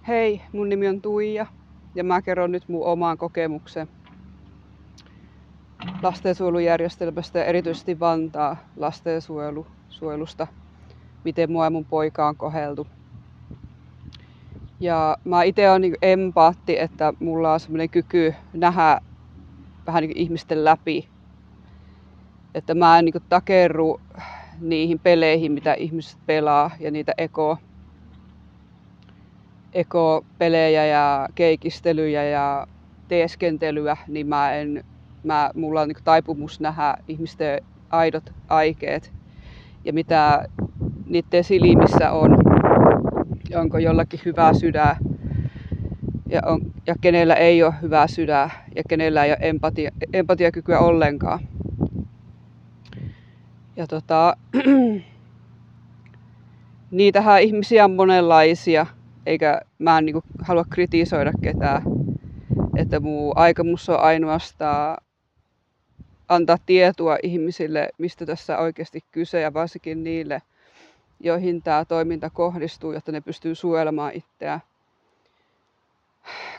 Hei, mun nimi on Tuija ja mä kerron nyt mun oman kokemuksen lastensuojelujärjestelmästä ja erityisesti Vantaa lastensuojelusta, miten mua ja mun poikaa on kohdeltu. Ja mä itse olen niin empaatti, että mulla on semmoinen kyky nähdä vähän niin ihmisten läpi. Että mä en niin takerru niihin peleihin, mitä ihmiset pelaa ja niitä ekopelejä ja keikistelyjä ja teeskentelyä, niin mulla on niin taipumus nähdä ihmisten aidot aikeet ja mitä niiden silmissä on, onko jollakin hyvä sydän ja kenellä ei ole hyvää sydän ja kenellä ei ole empatiakykyä ollenkaan. Ja niitähän ihmisiä on monenlaisia, eikä mä en niin halua kritisoida ketään. Että mun aikomus on ainoastaan antaa tietoa ihmisille, mistä tässä oikeasti kyse ja varsinkin niille, joihin tämä toiminta kohdistuu, jotta ne pystyy suojelemaan itseään.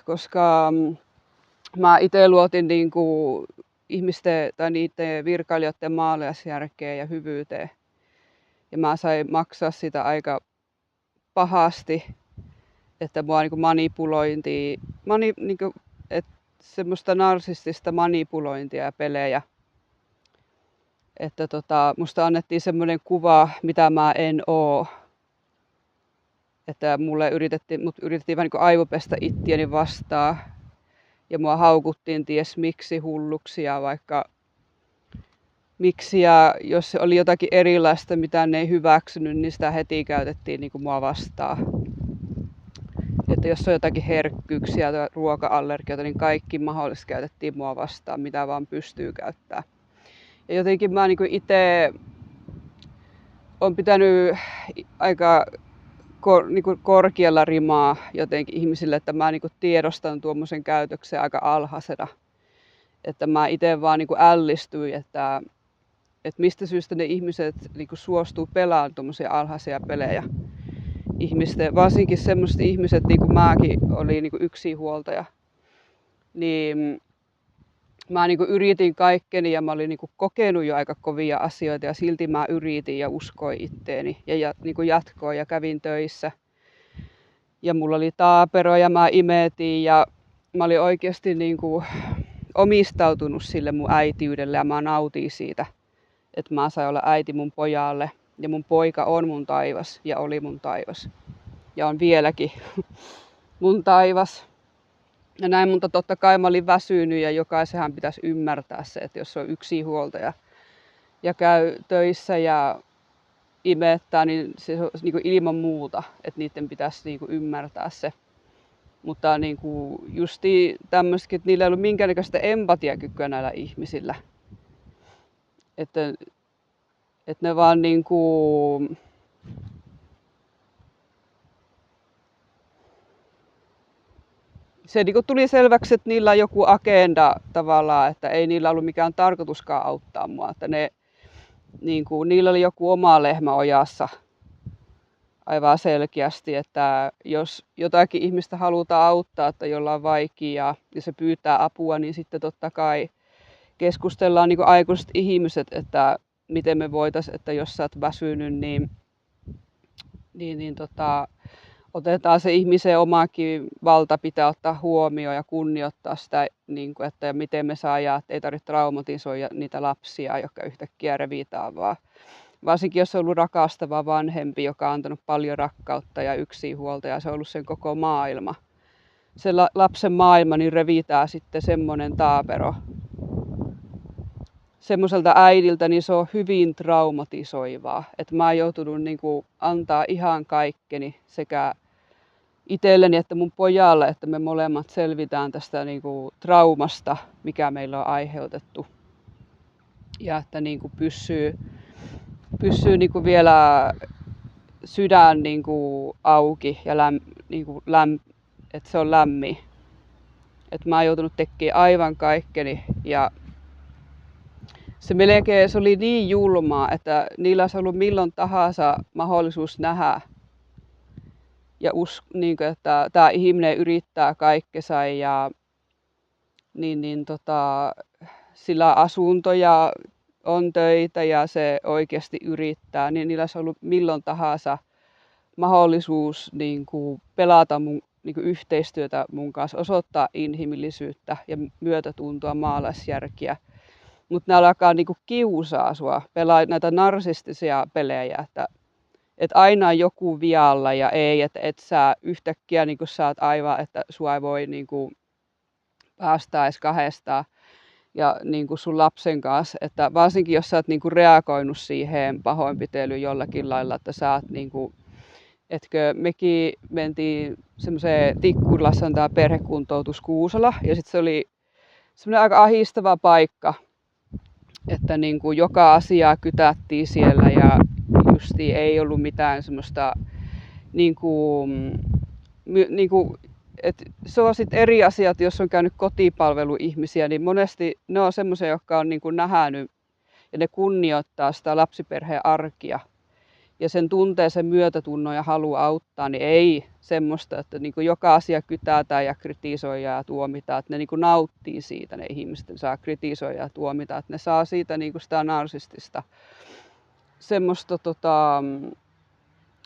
Koska mä itse luotin niin kuin ihmisten tai niiden virkailijoiden maalaisjärkeen ja hyvyyteen. Ja mä sain maksaa sitä aika pahasti, että mua niin manipulointia, semmoista narsistista manipulointia ja pelejä. Että musta annettiin semmoinen kuva, mitä mä en oo. Että mut yritettiin vähän niin kuin aivopestä ittiäni vastaan. Ja mua haukuttiin ties miksi hulluksia, vaikka miksi, ja jos se oli jotakin erilaista, mitä ne ei hyväksynyt, niin sitä heti käytettiin niin kuin mua vastaan. Että jos on jotakin herkkyyksiä tai ruoka-allergioita, niin kaikki mahdollisesti käytettiin mua vastaan, mitä vaan pystyy käyttämään. Ja jotenkin mä niin itse olen pitänyt aika korkealla rimaa jotenkin ihmisille, että mä niin tiedostan tuommoisen käytöksen aika alhaisena. Että mä itse vaan niin ällistyin, että mistä syystä ne ihmiset niin suostuu pelaamaan tuommoisia alhaisia pelejä. Varsinkin sellaiset ihmiset, niin kuin mäkin olin niin yksinhuoltaja, niin mä niin yritin kaikkeni ja mä olin niin kokenut jo aika kovia asioita ja silti mä yritin ja uskoin itteeni ja niin jatkoin ja kävin töissä. Ja mulla oli taapero ja mä imetin ja mä olin oikeasti niin omistautunut sille mun äitiydelle ja mä nautin siitä, että mä sain olla äiti mun pojalle. Ja mun poika on mun taivas ja oli mun taivas ja on vieläkin mun taivas. Ja näin, mutta totta kai mä olin väsynyt ja jokaisenhan pitäisi ymmärtää se, että jos on yksinhuoltaja ja käy töissä ja imettää, niin se on niin kuin ilman muuta, että niiden pitäisi niin kuin ymmärtää se. Mutta niin kuin justi tämmöisetkin, että niillä ei ollut minkäännäköistä empatiakykyä näillä ihmisillä. Että ne vaan niin kuin se niin kuin tuli selväksi, että niillä on joku agenda tavallaan, että ei niillä ollut mikään tarkoituskaan auttaa mua. Että niillä oli joku oma lehmä ojassa aivan selkeästi, että jos jotakin ihmistä halutaan auttaa, että jolla on vaikeaa ja se pyytää apua, niin sitten totta kai keskustellaan niin kuin aikuiset ihmiset, että miten me voitaisiin, että jos sä oot väsynyt, niin otetaan se ihmisen omakin valta pitää ottaa huomioon ja kunnioittaa sitä, niin kuin, että miten me saadaan, että ei tarvitse traumatisoida niitä lapsia, jotka yhtäkkiä revitään vaan. Varsinkin jos on ollut rakastava vanhempi, joka on antanut paljon rakkautta ja yksinhuolta ja se on ollut sen koko maailma. Se lapsen maailma, niin revitään sitten semmoinen taapero. Semmoiselta äidiltä, niin se on hyvin traumatisoivaa. Että mä oon joutunut niin kuin antaa ihan kaikkeni sekä itselleni että mun pojalle, että me molemmat selvitään tästä niin kuin traumasta, mikä meillä on aiheutettu. Ja että niin kuin pysyy niin kuin vielä sydän niin kuin auki ja että se on lämmin. Että mä oon joutunut tekemään aivan kaikkeni ja se oli niin julmaa, että niillä olisi ollut milloin tahansa mahdollisuus nähdä ja niin että tämä ihminen yrittää kaikkensa ja sillä asunto ja on töitä ja se oikeasti yrittää, niin niillä olisi ollut milloin tahansa mahdollisuus niin kuin pelata niin kuin yhteistyötä mun kanssa, osoittaa inhimillisyyttä ja myötätuntoa, maalaisjärkiä. Mutta ne alkaa niin kuin kiusaa sua, pelaa näitä narsistisia pelejä, että aina on joku vialla ja ei, että et sä yhtäkkiä niin kuin saat aivan, että sua ei voi niin kuin päästää edes kahdestaan ja niin kuin sun lapsen kanssa, että varsinkin jos sä oot niin kuin reagoinut siihen pahoinpitelyyn jollakin lailla, että sä oot niin kuin, etkö mekin mentiin semmoiseen Tikkurilassa on tää perhekuntoutus Kuusala ja sitten se oli semmoinen aika ahistava paikka, että niin kuin joka asiaa kytättiin siellä ja justiin ei ollut mitään semmoista niin kuin, se on sitten eri asiat, jos on käynyt kotipalveluihmisiä, niin monesti ne on semmoisia, jotka on niin kuin nähnyt ja ne kunnioittaa sitä lapsiperheen arkia ja sen tuntee sen myötätunnon ja halu auttaa, niin ei semmoista, että niin kuin joka asia kytätään ja kritisoidaan ja tuomitaan, että ne niin kuin nauttii siitä, ne ihmiset saa kritisoida ja tuomita, että ne saa siitä niin kuin sitä narsistista semmoista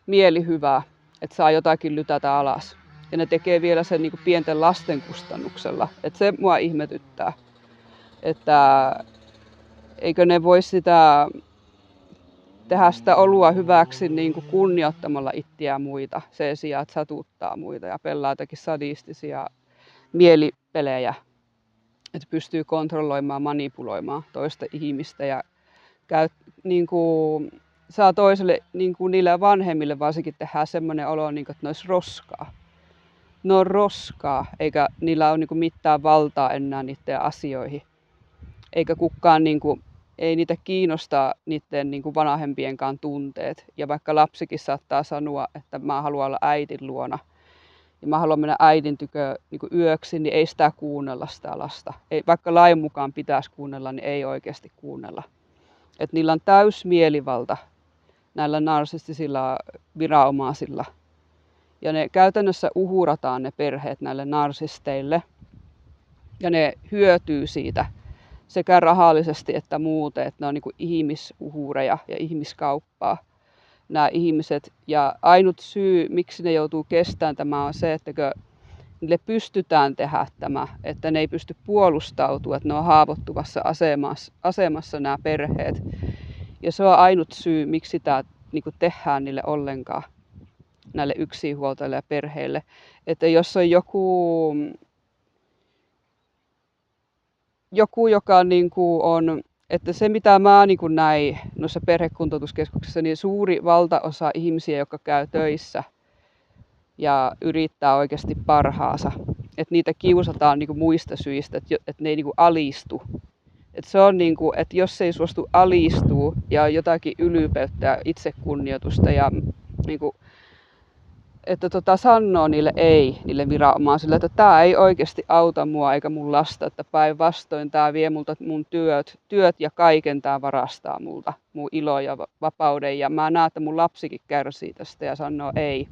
mielihyvää, että saa jotakin lytätä alas. Ja ne tekee vielä sen niin kuin pienten lasten kustannuksella. Että se mua ihmetyttää, että eikö ne voi tehdä sitä olua hyväksi niin kuin kunnioittamalla itseään muita sen sijaan, että satuttaa muita ja pelaa jotakin sadistisia mielipelejä. Että pystyy kontrolloimaan, manipuloimaan toista ihmistä ja niin kuin, saa toiselle, niin kuin niille vanhemmille varsinkin tehdä semmoinen olo, niin kuin, että ne olisi roskaa. Ne on roskaa, eikä niillä ole niin kuin mitään valtaa enää niiden asioihin. Eikä kukaan, niin kuin, ei niitä kiinnosta niiden niin kuin vanhempienkaan tunteet. Ja vaikka lapsikin saattaa sanoa, että mä haluan olla äidin luona ja mä haluan mennä äidin tykö niin kuin yöksi, niin ei sitä kuunnella sitä lasta. Ei, vaikka lain mukaan pitäisi kuunnella, niin ei oikeasti kuunnella. Että niillä on täys mielivalta näillä narsistisilla viranomaisilla. Ja ne käytännössä uhurataan ne perheet näille narsisteille. Ja ne hyötyy siitä sekä rahallisesti että muuten, että ne on niin kuin ihmisuhureja ja ihmiskauppaa nämä ihmiset. Ja ainut syy, miksi ne joutuu kestämään tämä on se, että niille pystytään tehdä tämä, että ne ei pysty puolustautumaan, että ne on haavoittuvassa asemassa nämä perheet. Ja se on ainut syy, miksi tämä niin kuin tehdään niille ollenkaan, näille yksinhuoltajille ja perheille. Että jos on joku joka niin kuin on, että se mitä mä niin kuin näin noissa perhekuntoutuskeskuksissa, niin suuri valtaosa ihmisiä, jotka käy töissä ja yrittää oikeasti parhaansa, että niitä kiusataan niin kuin muista syistä, että ne ei niin kuin alistu. Että se on niin kuin, että jos ei suostu alistuu ja on jotakin ylpeyttä ja itsekunnioitusta ja niin kuin, että sanoo niille viranomaisille, että tämä ei oikeasti auta mua eikä mun lasta, että päinvastoin tämä vie multa mun työt ja kaiken tämä varastaa multa, mun ilo ja vapauden ja mä näen, että mun lapsikin kärsii tästä ja sanoo ei.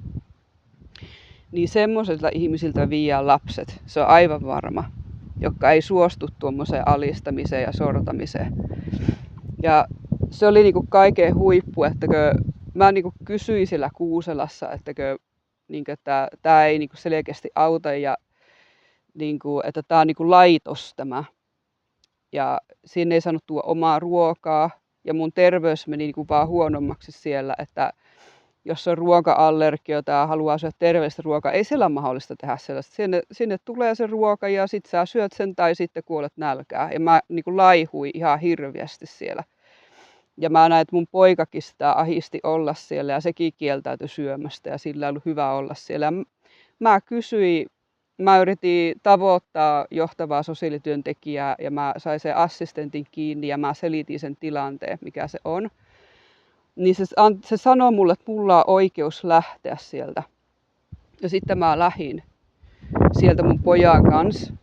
Niin semmoisilta ihmisiltä viedään lapset, se on aivan varma, jotka ei suostu tuommoiseen alistamiseen ja sortamiseen. Ja se oli niinku kaiken huippu, että mä niinku kysyin siellä Kuuselassa, että tämä ei niinku selkeästi auta ja niinku, että tämä on niinku laitos tämä. Ja sinne ei saanut tuoda omaa ruokaa ja mun terveys meni niinku vaan huonommaksi siellä, että jos on ruoka-allergio tai haluaa syödä terveellistä ruokaa, ei siellä ole mahdollista tehdä sellaista. Sinne tulee se ruoka ja sit sä syöt sen tai sitten kuolet nälkään. Ja mä niinku laihuin ihan hirveästi siellä. Ja mä näin, että mun poikakin sitä ahisti olla siellä ja sekin kieltäytyi syömästä ja sillä ei ollut hyvä olla siellä. Mä yritin tavoittaa johtavaa sosiaalityöntekijää ja mä sain sen assistentin kiinni ja mä selitin sen tilanteen, mikä se on. Niin se sanoi mulle, että mulla on oikeus lähteä sieltä. Ja sitten mä lähdin sieltä mun pojan kanssa.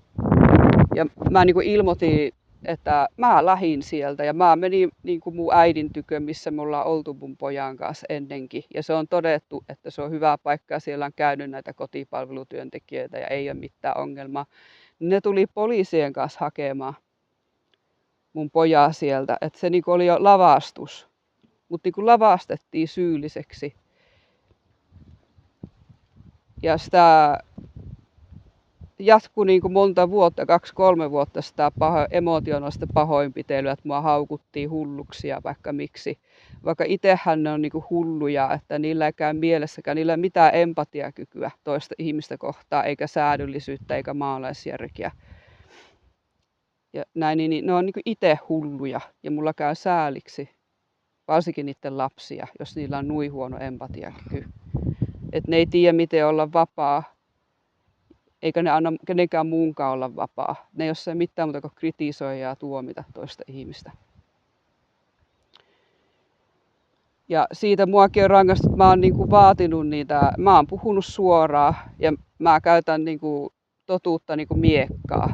Ja mä niin kuin ilmoitin että mä lähdin sieltä ja mä menin niin kuin mun äidin tykö, missä me ollaan oltu mun pojan kanssa ennenkin. Ja se on todettu, että se on hyvä paikka ja siellä on käynyt näitä kotipalvelutyöntekijöitä ja ei ole mitään ongelmaa. Ne tuli poliisien kanssa hakemaan mun pojaa sieltä, että se niin kuin oli jo lavastus, mutta niin kuin lavastettiin syylliseksi. Ja sitä jatkui niin kuin monta vuotta, 2-3 vuotta sitä emotionaalista pahoinpitelyä, että mua haukuttiin hulluksi ja vaikka miksi. Vaikka itsehän ne on niin kuin hulluja, että niillä ei käy mielessäkään, niillä ei ole mitään empatiakykyä toista ihmistä kohtaan, eikä säädöllisyyttä, eikä maalaisjärkeä. Ja näin, niin ne on niin kuin itse hulluja ja mulla käy sääliksi, varsinkin niiden lapsia, jos niillä on nui huono empatiakyky. Että ne ei tiedä, miten olla vapaa. Eikä ne anna kenenkään muunkaan olla vapaa. Ne ei ole mitään muuta kuin kritisoida ja tuomita toista ihmistä. Ja siitä muakin on rangaistu, että mä oon niinku vaatinut niitä, mä oon puhunut suoraan ja mä käytän niinku totuutta niinku miekkaa.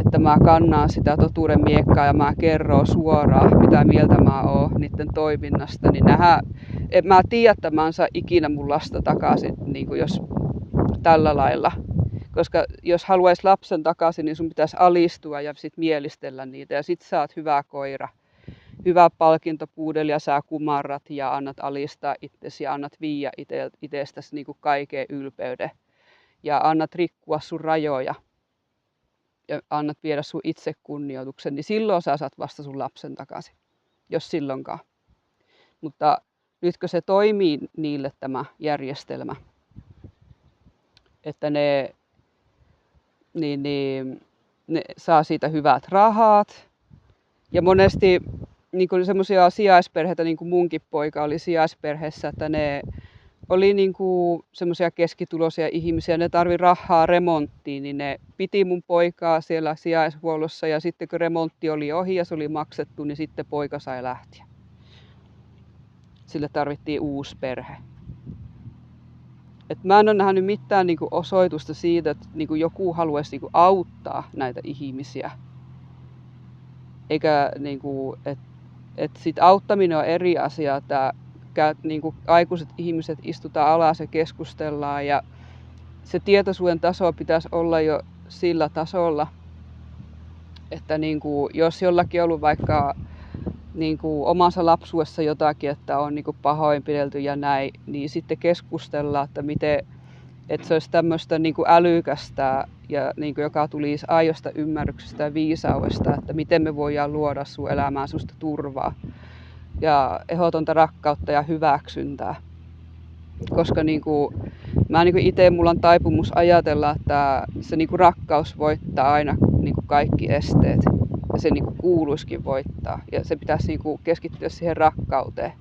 Että mä kannaan sitä totuuden miekkaa ja mä kerron suoraan, mitä mieltä mä oon niiden toiminnasta. Niin mä tiedän, että mä en saa ikinä mun lasta takaisin, niinku jos tällä lailla. Koska jos haluaisi lapsen takaisin, niin sun pitäisi alistua ja sit mielistellä niitä. Ja sit saat hyvä koira, hyvä palkintopuudeli ja sä kumarrat ja annat alistaa itsesi ja annat viiä itsestäsi niin kuin kaiken ylpeyden. Ja annat rikkua sun rajoja ja annat viedä sun itsekunnioituksen, niin silloin sä saat vasta sun lapsen takaisin, jos silloinkaan. Mutta nytkö se toimii niille tämä järjestelmä, että ne saa siitä hyvät rahat. Ja monesti niin semmoisia sijaisperheitä, niin kuin munkin poika oli sijaisperheessä, että ne oli niin semmoisia keskituloisia ihmisiä, ne tarvi rahaa remonttiin, niin ne piti mun poikaa siellä sijaishuollossa ja sitten kun remontti oli ohi ja se oli maksettu, niin sitten poika sai lähteä. Sille tarvittiin uusi perhe. Et mä en ole nähnyt mitään niinku osoitusta siitä, että niinku joku haluaisi niinku auttaa näitä ihmisiä. Eikä niinku, et sit auttaminen on eri asia, että niinku aikuiset ihmiset istutaan alas ja keskustellaan ja se tietoisuuden taso pitäisi olla jo sillä tasolla, että niinku, jos jollakin on ollut vaikka niinku omassa lapsuudessa jotakin, että on niinku pahoinpidelty ja näin, niin sitten keskustellaan, että miten, että se olisi tämmöistä niinku älykästä ja niinku, joka tulisi aiosta ymmärryksestä ja viisaudesta, että miten me voidaan luoda sun elämään susta turvaa ja ehdotonta rakkautta ja hyväksyntää. Koska niinku, mä niinku itse mulla on taipumus ajatella, että se niinku rakkaus voittaa aina niinku kaikki esteet. Ja se niinku kuuluisikin voittaa. Ja se pitäisi niinku keskittyä siihen rakkauteen.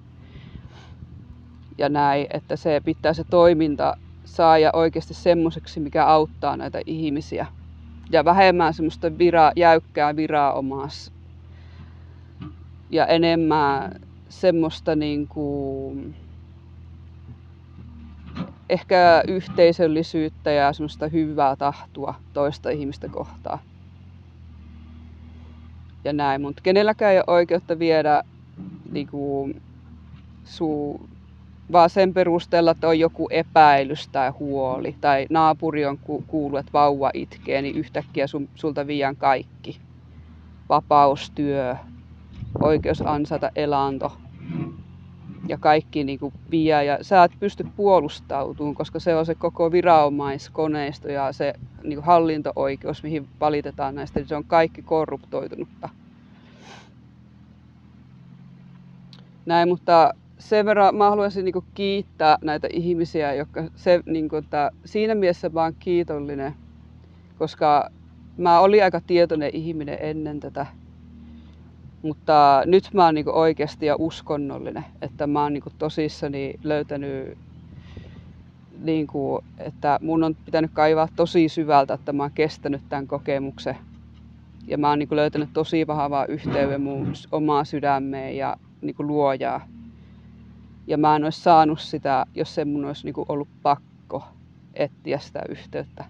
Ja näin, että se pitää se toiminta saada oikeasti semmoiseksi, mikä auttaa näitä ihmisiä. Ja vähemmän semmoista jäykkää viraomaista. Ja enemmän semmoista niinku ehkä yhteisöllisyyttä ja semmoista hyvää tahtoa toista ihmistä kohtaan. Ja näin, mutta kenelläkään ei ole oikeutta viedä niinku, vaan sen perusteella, että on joku epäilys tai huoli. Tai naapuri on kuullut, että vauva itkee, niin yhtäkkiä sulta viedään kaikki. Vapaustyö, oikeus ansata elanto. Ja kaikki niinku vie ja sä et pysty puolustautumaan, koska se on se koko viranomaiskoneisto ja se niinku hallinto-oikeus, mihin valitetaan näistä, niin se on kaikki korruptoitunutta. Näin, mutta sen verran mä haluaisin niinku kiittää näitä ihmisiä, jotka niinku, että siinä mielessä mä oon kiitollinen, koska mä olin aika tietoinen ihminen ennen tätä. Mutta nyt mä oon niinku oikeasti ja uskonnollinen, että mä oon niinku tosissani löytänyt, niinku, että mun on pitänyt kaivaa tosi syvältä, että mä oon kestänyt tämän kokemuksen. Ja mä oon niinku löytänyt tosi vahvaa yhteyden mun omaa sydämeen ja niinku luojaa. Ja mä en olisi saanut sitä, jos se mun olisi niinku ollut pakko etsiä sitä yhteyttä.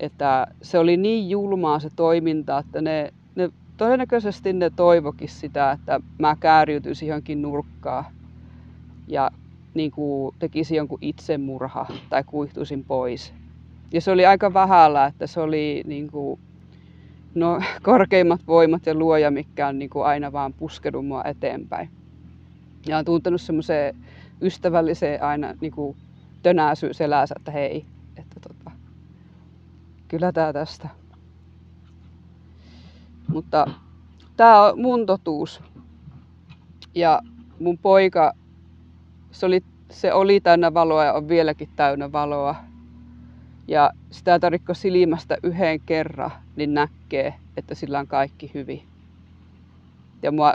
että se oli niin julmaa se toiminta, että todennäköisesti ne toivokin sitä, että mä kääriytyisin johonkin nurkkaan ja niin kuin tekisin jonkun itsemurha tai kuihtuisin pois. Ja se oli aika vähällä, että se oli niin kuin, korkeimmat voimat ja luoja, mikä on niin kuin aina vaan puskenut mua eteenpäin. Ja on tuntenut semmoiseen ystävälliseen aina niin kuin tönäisyyn selässä, että hei, että kyllä tää tästä. Mutta tää on mun totuus. Ja mun poika, se oli täynnä valoa ja on vieläkin täynnä valoa. Ja sitä tarvitse silmästä yhden kerran, niin näkee, että sillä on kaikki hyvin. Ja mua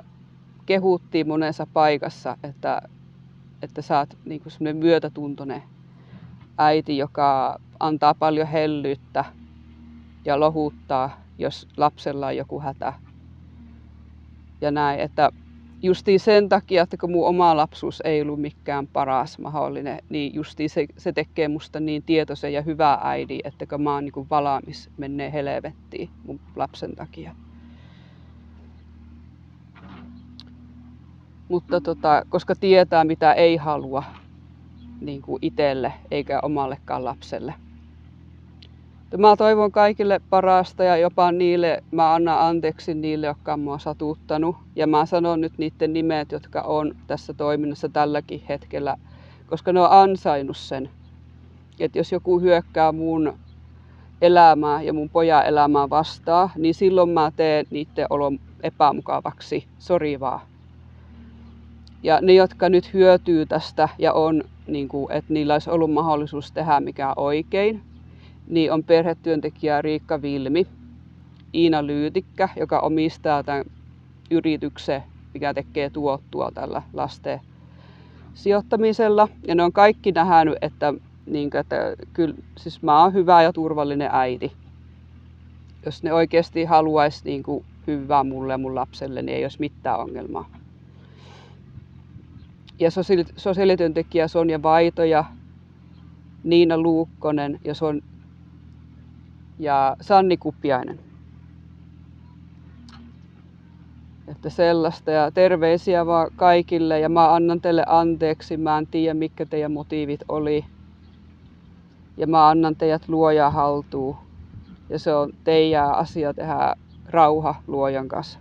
kehuttiin monessa paikassa, että sä oot niinku semmoinen myötätuntoinen äiti, joka antaa paljon hellyyttä ja lohuttaa, jos lapsella on joku hätä. Ja näin, että justiin sen takia, että kun mun oma lapsuus ei ollut mikään paras mahdollinen, niin justiin se tekee musta niin tietoisen ja hyvä äidin, että kun mä oon niin valmis menee helvettiin mun lapsen takia. Mutta koska tietää mitä ei halua niin kuin itselle eikä omallekaan lapselle. Mä toivon kaikille parasta ja jopa niille, mä annan anteeksi niille, jotka on mua satuttanut. Ja mä sanon nyt niiden nimet, jotka on tässä toiminnassa tälläkin hetkellä, koska ne on ansainnut sen. Että jos joku hyökkää mun elämää ja mun pojan elämää vastaan, niin silloin mä teen niiden olon epämukavaksi. Sori vaan. Ja ne, jotka nyt hyötyy tästä ja on, niin kuin, että niillä olisi ollut mahdollisuus tehdä mikä oikein, niin on perhetyöntekijä Riikka Vilmi, Iina Lyytikkä, joka omistaa tämän yrityksen, mikä tekee tuottua tällä lasten sijoittamisella. Ja ne on kaikki nähnyt, että kyllä, siis mä oon hyvä ja turvallinen äiti. Jos ne oikeasti haluaisi niin kuin hyvää mulle ja mun lapselle, niin ei olisi mitään ongelmaa. Ja sosiaalityöntekijä Sonja Vaito ja Niina Luukkonen ja Sanni Kupiainen. Että sellaista ja terveisiä vaan kaikille ja mä annan teille anteeksi. Mä en tiedä mitkä teidän motiivit oli. Ja mä annan teidät luojan haltuun. Ja se on teidän asia tehdä rauha luojan kanssa.